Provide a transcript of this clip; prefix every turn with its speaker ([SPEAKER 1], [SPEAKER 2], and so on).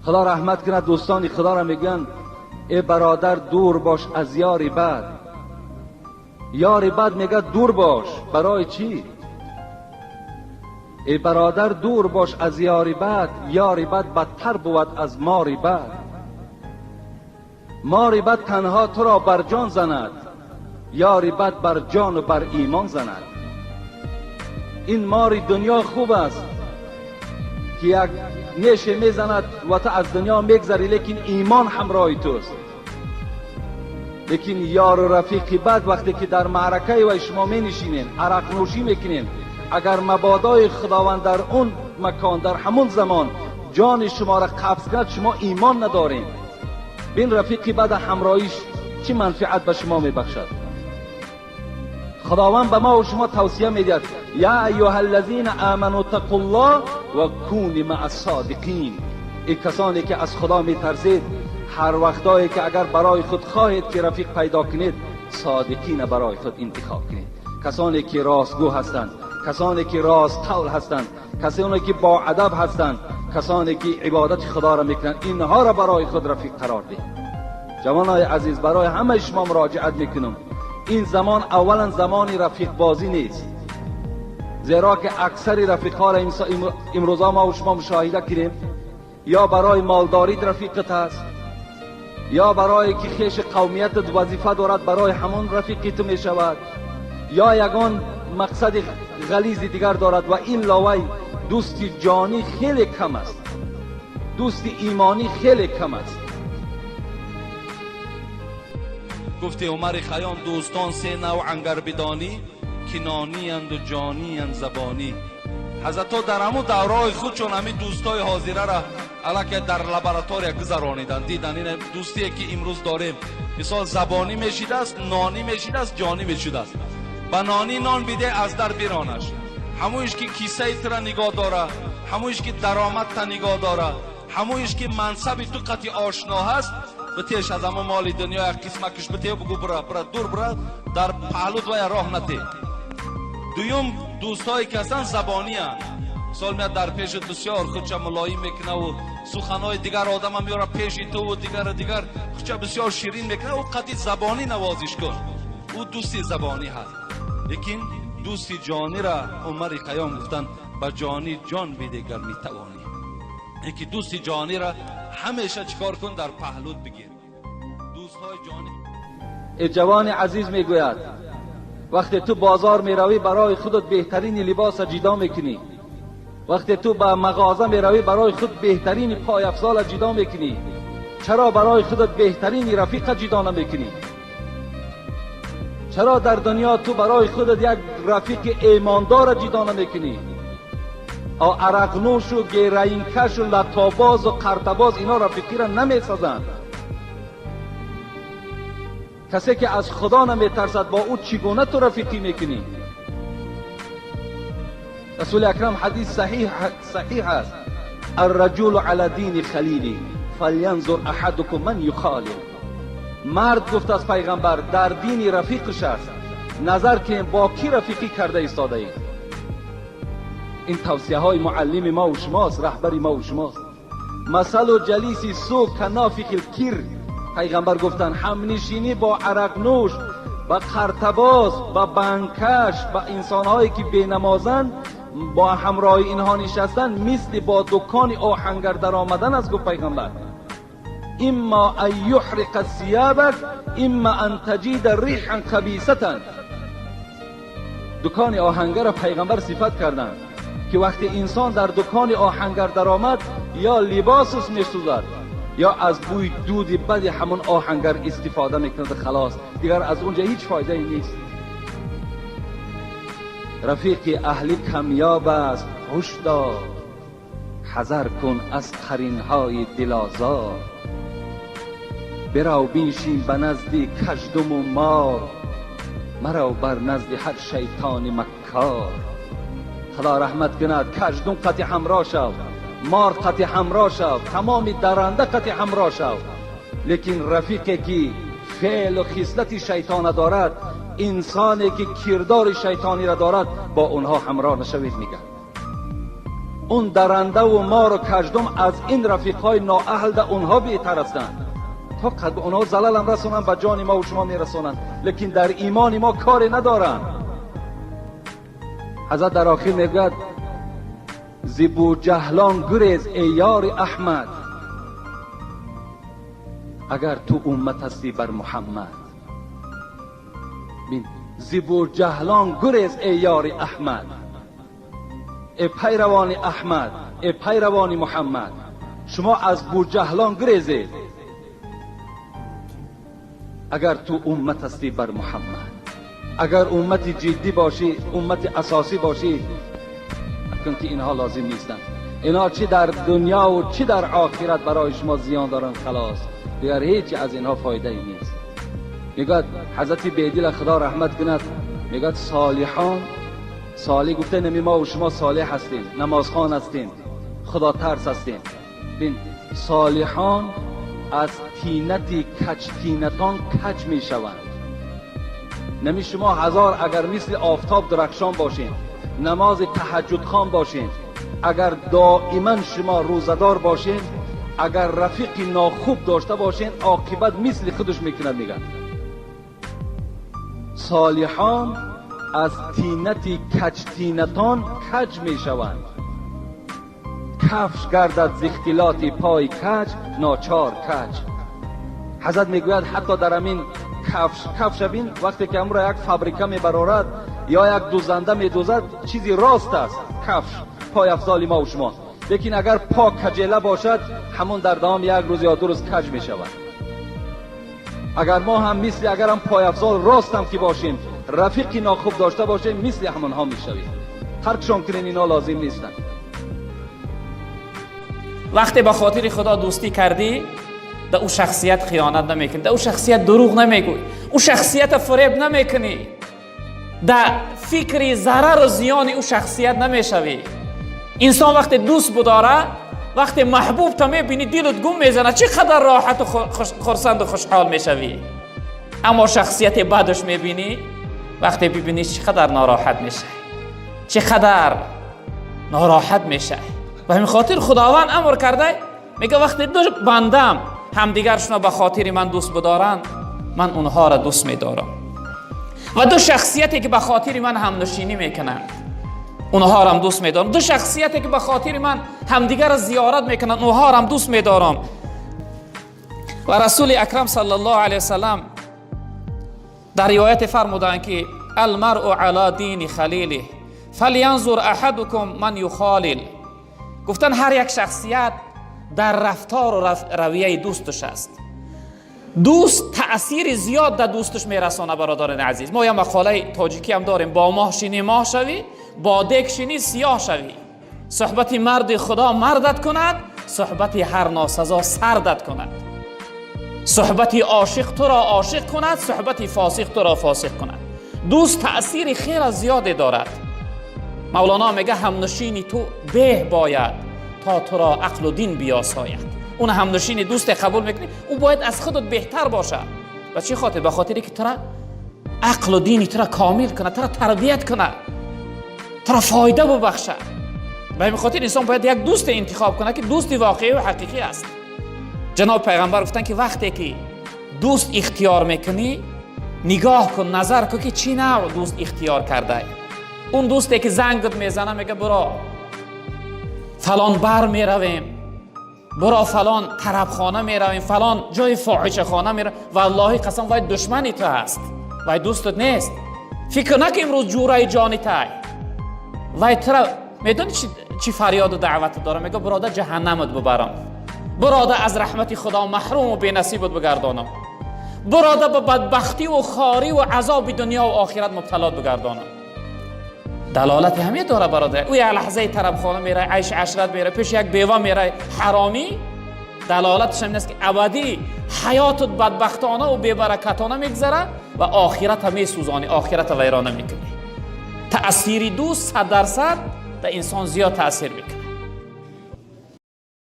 [SPEAKER 1] خدا رحمت کنه دوستانی خدا را میگن ای برادر دور باش از یاری بد. یاری بد میگه دور باش. برای چی؟ ای برادر دور باش از یاری بد. یاری بد بدتر بود از ماری بد. ماری بد تنها تو را بر جان زند، یاری بد بر جان و بر ایمان زند. این ماری دنیا خوب است که یک نیشه میزند و تو از دنیا میگذری، لیکن ایمان همراه توست. لیکن یار و رفیقی بد وقتی که در معرکه و شما می نشینین، عرق نوشی میکنین، اگر مبادای خداوند در اون مکان در همون زمان جان شما را قبض کرد، شما ایمان ندارین. بین رفیقی بد همراهیش چی منفعت به شما میبخشد؟ خداوند به ما و شما توصیه میدهد یا ایها الذین آمنوا اتقوا الله و کونوا مع الصادقین. این کسانی که از خدا میترسید، هر وقتایی که اگر برای خود خواهید که رفیق پیدا کنید، صادقین برای خود انتخاب کنید. کسانی که راستگو هستند، کسانی که راست قول هستند، کسانی که با ادب هستند، کسانی که عبادت خدا را میکنند، اینها را برای خود رفیق قرار دهید. جوانای عزیز، برای همه شما مراجعت میکنم، این زمان اولا زمان رفیق بازی نیست، زیرا که اکثر رفیق‌ها را امروزا ما و شما مشاهده کردیم، یا برای مالداری رفیقت هست، یا برای که خیش قومیت وظیفه دارد برای همون رفیقی تو می شود، یا یگان مقصد غلیظ دیگر دارد. و این لاوی دوست جانی خیلی کم است، دوست ایمانی خیلی کم است. گفته عمر خیام دوستان سه نوع انگر بدانی، کنانی اند و جانی اند زبانی. حضرت ها در همون دورای خود چون همین دوستای حاضره را علاکه در لابراتوری گذرانیدن، دیدن این دوستی که امروز داریم مثال زبانی میشیده است، نانی میشیده است، جانی میشیده است. با نانی نان بیده از در بیرانش، همونش که کیسه تر نگاه داره، همونش که درآمد تا نگاه داره، همونش که منصب تو قطعی آشنا هست، بتیش از همون مال دنیا یک قسمتش بتی بگو برا دور برا، در پهلوت و راه نتی. دویم دوستایی که هستن زبانی هستن، سال میاد در پیش بسیار خودشا ملایم میکنه و سخنهای دیگر آدم هم میاره پیش تو و دیگر خودشا بسیار شیرین میکنه و قطعی زبانی نوازش کن، او دوستی زبانی هست. لیکن دوستی جانی را عمر خیام گفتن با جانی جان بیده گر میتوانی. یکی دوستی جانی را همیشه چکار کن؟ در پهلوت بگیر. دوستهای جانی. ای جوان عزیز میگوید وقتی تو بازار میروی برای خودت بهترین لباس جدا میکنی، وقتی تو به مغازه میروی برای خود بهترین پای افزال جدا میکنی، چرا برای خودت بهترین رفیق جدا نمیکنی؟ چرا در دنیا تو برای خودت یک رفیق ایماندار جدا نمیکنی؟ عرق نوش و گیرین کش و لطاباز و قرطباز اینا رفیقی را نمیسازند. کسی که از خدا نمیترسد با او چگونه تو رفیقی میکنی؟ رسول اکرم حدیث صحیح است، الرجل علی دین خلیلی فلینظر احدکم من یخالل. مرد گفت از پیغمبر در دین رفیقش است، نظر که با کی رفیقی کرده ایستاده اید. این توصیه های معلم ما و شماست، رهبری ما و شماست. مثل و جلیسی سو کنافیق الکیر، پیغمبر گفتن همنشینی با عرق نوش، با قرطباز، با بنکش، با انسانهایی که بینمازند، با همراه اینها نشستن مثل با دکان آهنگر در آمدن است. گفت پیغمبر اما ان یحرق ثیابک اما ان تجید ریحا خبیثه. دکان آهنگر پیغمبر صفت کردند که وقتی انسان در دکان آهنگر در آمد، یا لباسش میسوزد یا از بوی دود بد همون آهنگر استفاده میکند، خلاص دیگر از اونجا هیچ فایده ای نیست. رفیق اهلی کمیاب است هشدار، حذر کن از قرینهای دلازار. برو بنشین به نزد کژدم و مار، مرو بر نزد هر شیطان مکار. خدا رحمت کند، کژدم قطع همراه شو، مار قطع همراه شو، تمام درنده قطع همراه شو. لیکن رفیقی که فعل و خصلت شیطان دارد، انسانی که کردار شیطانی را دارد، با اونها همراه نشوید. میگن اون درنده و مار و کژدم از این رفیقای نااهل ده اونها بهتر هستند. تا قد اونها زلال هم رسونن به جان ما و شما میرسونن، لیکن در ایمان ما کاری ندارن. حضرت در آخر میگوید زیبو جهلان گریز ای یار احمد، اگر تو امت هستی بر محمد. بین زیبو جهلان گریز ای یار احمد، ای پیروان احمد، ای پیروان محمد، شما از بوجهلان گریزید اگر تو امت هستی بر محمد. اگر امت جدی باشی، امت اساسی باشی، چون که اینها لازم نیستند. اینا چی در دنیا و چی در آخرت برای شما زیان دارن خلاص، دیگر هیچی از اینها فایده ای نیست. میگه حضرت بیدل خدا رحمت کند، میگه صالحان، صالح گفته نمی ما و شما صالح هستیم، نمازخوان هستیم، خدا ترس هستیم. بین صالحان از تینتی کج تینتان کج می شوند. نمی شما هزار اگر مثل آفتاب درخشان باشین، نماز تهجد خوان باشین، اگر دائما شما روزدار باشین، اگر رفیق ناخوب داشته باشین، عاقبت مثل خودش میکند. میگن صالحان از تینتی کج تینتان کج می شوند. کفش گردد ز اختلاط پای کج، ناچار کج. حضرت میگوید حتی در همین کفش بین وقتی که امرو یک فابریکه میبرارد یا یک دوزنده میدوزد چیزی راست است، کفش پای افضال ما و شما. لیکن اگر پا کجیله باشد همون در دوام یک روز یا دو روز کج میشود. اگر ما هم مثل اگر هم پای افضال راست هم که باشیم، رفیقی ناخوب داشته باشیم، مثل همون ها میشویم. ترکشان کنین، اینا لازم نیستن.
[SPEAKER 2] وقتی به خاطر خدا دوستی کردی، در او شخصیت خیانت نمیکنی، در او شخصیت دروغ نمیگوی، او شخصیت فریب نمیکنی، در فکر ضرر و زیان او شخصیت نمیشوی. انسان وقتی دوست بداره، وقتی محبوب تا میبینی دلت گم میزنه، چقدر راحت و خرسند و خوشحال میشوی. اما شخصیت بدش میبینی، وقتی ببینی چقدر ناراحت میشه، چقدر ناراحت میشه. و همین خاطر خداوند امر کرده، میگه وقتی دو بندم همدیگرشون به خاطر من دوست بدارن، من اونها را دوست میدارم. و دو شخصیتی که به خاطر من هم نشینی میکنن، اونها را هم دوست میدارم. دو شخصیتی که به خاطر من همدیگر را زیارت میکنن، اونها را هم دوست میدارم. و رسول اکرم صلی الله علیه وسلم در روایت فرمودند که المرء علی دین خلیله فلینظر احدکم من یخالل. گفتن هر یک شخصیت در رفتار و رویه دوستش است. دوست تأثیر زیاد در دوستش میرسانه. برادران عزیز، ما یه مقاله تاجیکی هم داریم، با ماه شینی ماه شوی، با دک شینی سیاه شوی. صحبت مرد خدا مردت کند، صحبت هر ناسزا سردت کند. صحبت عاشق تو را عاشق کند، صحبت فاسق تو را فاسق کند. دوست تأثیر خیلی زیادی دارد. مولانا میگه همنشینی تو به باید تا تو را عقل و دین بیاساید. اون همنشینی دوست قبول میکنی، او باید از خودت بهتر باشه. و چه خاطر؟ به خاطری که تو را عقل و دینی تو را کامل کنه، تو را تربیت کنه، تو را فایده ببخشه. به همین خاطر انسان باید یک دوست انتخاب کنه که دوست واقعی و حقیقی است. جناب پیغمبر گفتن که وقتی که دوست اختیار میکنی، نگاه کن، نظر کن که چی نوع دوست اختیار کرده. اون دوستی که زنگت میزنه میگه برو فلان بر میرویم، برو فلان طربخانه میرویم، فلان جای فاحشه خانه میرویم، والله قسم وای دشمنی تو هست، وای دوستت نیست. فکر نکن امروز جورای جانی تای وای ترا میدونی چی فریاد و دعوت داره؟ میگه برادر جهنمت ببرم، برادر از رحمت خدا محروم و بی‌نصیبت بگردانم، برادر به بدبختی و خاری و عذاب دنیا و آخرت مبتلا بگردانم. دلالت همه داره برادر. او یه لحظه طربخانه میره، عیش عشرت میره، پیش یک بیوه میره حرامی، دلالتش همین است که ابدی حیاتت بدبختانه و بی‌برکتانه میگذره و آخرت هم میسوزانی، آخرت ویرانه میکنی. تأثیر دوست 100% در انسان زیاد تأثیر میکنه.